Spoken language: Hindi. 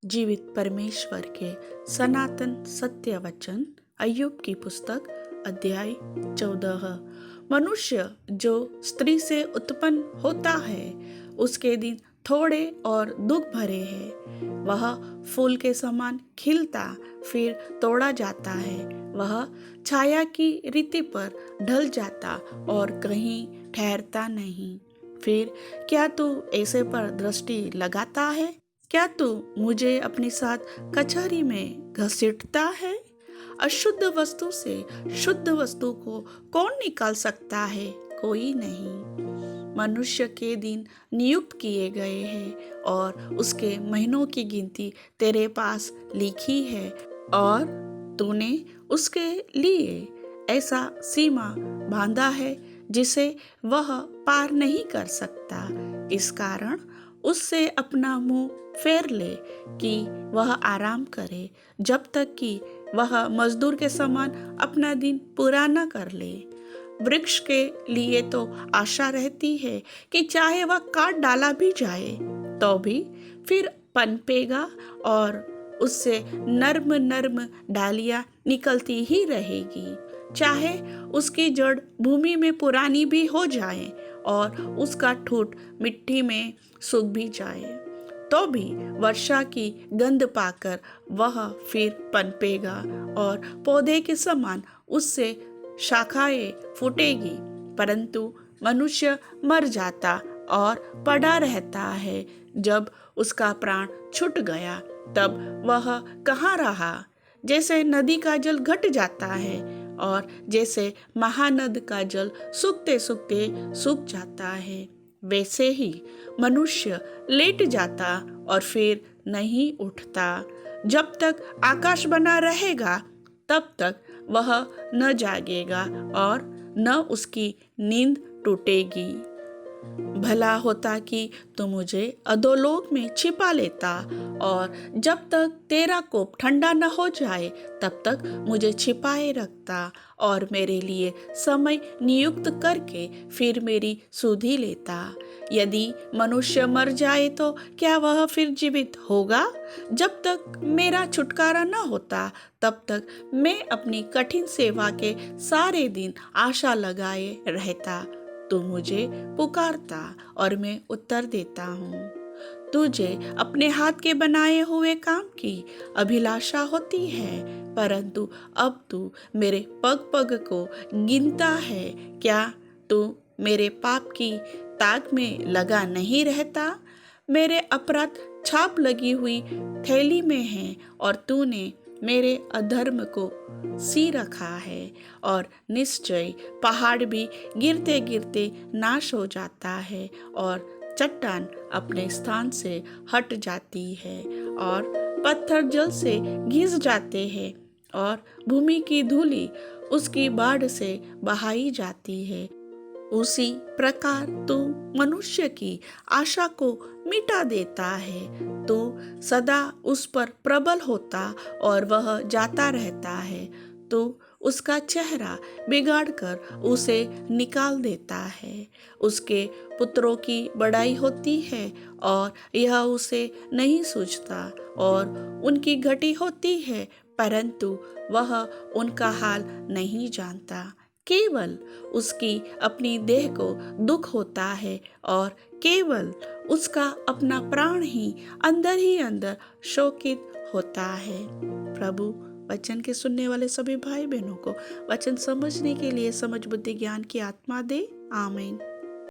जीवित परमेश्वर के सनातन सत्य वचन अय्यूब की पुस्तक अध्याय 14। मनुष्य जो स्त्री से उत्पन्न होता है उसके दिन थोड़े और दुख भरे हैं। वह फूल के समान खिलता फिर तोड़ा जाता है। वह छाया की रीति पर ढल जाता और कहीं ठहरता नहीं। फिर क्या तू ऐसे पर दृष्टि लगाता है? क्या तू मुझे अपने साथ कचहरी में घसीटता है? अशुद्ध वस्तु से शुद्ध वस्तु को कौन निकाल सकता है? कोई नहीं। मनुष्य के दिन नियुक्त किए गए हैं और उसके महीनों की गिनती तेरे पास लिखी है और तूने उसके लिए ऐसा सीमा बांधा है जिसे वह पार नहीं कर सकता। इस कारण उससे अपना मुंह फेर ले कि वह आराम करे, जब तक कि वह मजदूर के समान अपना दिन पूरा न कर ले। वृक्ष के लिए तो आशा रहती है कि चाहे वह काट डाला भी जाए तो भी फिर पनपेगा और उससे नर्म नर्म डालियां निकलती ही रहेगी। चाहे उसकी जड़ भूमि में पुरानी भी हो जाए और उसका ठूंठ मिट्टी में सूख भी जाए तो भी वर्षा की गंध पाकर वह फिर पनपेगा और पौधे के समान उससे शाखाएं फूटेगी। परंतु मनुष्य मर जाता और पड़ा रहता है। जब उसका प्राण छूट गया तब वह कहाँ रहा? जैसे नदी का जल घट जाता है और जैसे महानद का जल सूखते सूखते सूख जाता है, वैसे ही मनुष्य लेट जाता और फिर नहीं उठता। जब तक आकाश बना रहेगा तब तक वह न जागेगा और न उसकी नींद टूटेगी। भला होता कि तू मुझे अधोलोक में छिपा लेता और जब तक तेरा कोप ठंडा न हो जाए तब तक मुझे छिपाए रखता और मेरे लिए समय नियुक्त करके फिर मेरी सुधि लेता। यदि मनुष्य मर जाए तो क्या वह फिर जीवित होगा? जब तक मेरा छुटकारा न होता तब तक मैं अपनी कठिन सेवा के सारे दिन आशा लगाए रहता। तू मुझे पुकारता और मैं उत्तर देता हूँ। तुझे अपने हाथ के बनाए हुए काम की अभिलाषा होती है, परंतु अब तू मेरे पग पग को गिनता है। क्या तू मेरे पाप की ताक में लगा नहीं रहता? मेरे अपराध छाप लगी हुई थैली में है और तूने मेरे अधर्म को सी रखा है और निश्चय पहाड़ भी गिरते गिरते नाश हो जाता है और चट्टान अपने स्थान से हट जाती है और पत्थर जल से घिस जाते हैं और भूमि की धूलि उसकी बाढ़ से बहाई जाती है। उसी प्रकार तू मनुष्य की आशा को मिटा देता है। तू सदा उस पर प्रबल होता और वह जाता रहता है। तू उसका चेहरा बिगाड़कर उसे निकाल देता है। उसके पुत्रों की बड़ाई होती है और यह उसे नहीं सूझता और उनकी घटी होती है, परंतु वह उनका हाल नहीं जानता। केवल उसकी अपनी देह को दुख होता है और केवल उसका अपना प्राण ही अंदर शोकित होता है। प्रभु वचन के सुनने वाले सभी भाई बहनों को वचन समझने के लिए समझ बुद्धि ज्ञान की आत्मा दे। आमीन।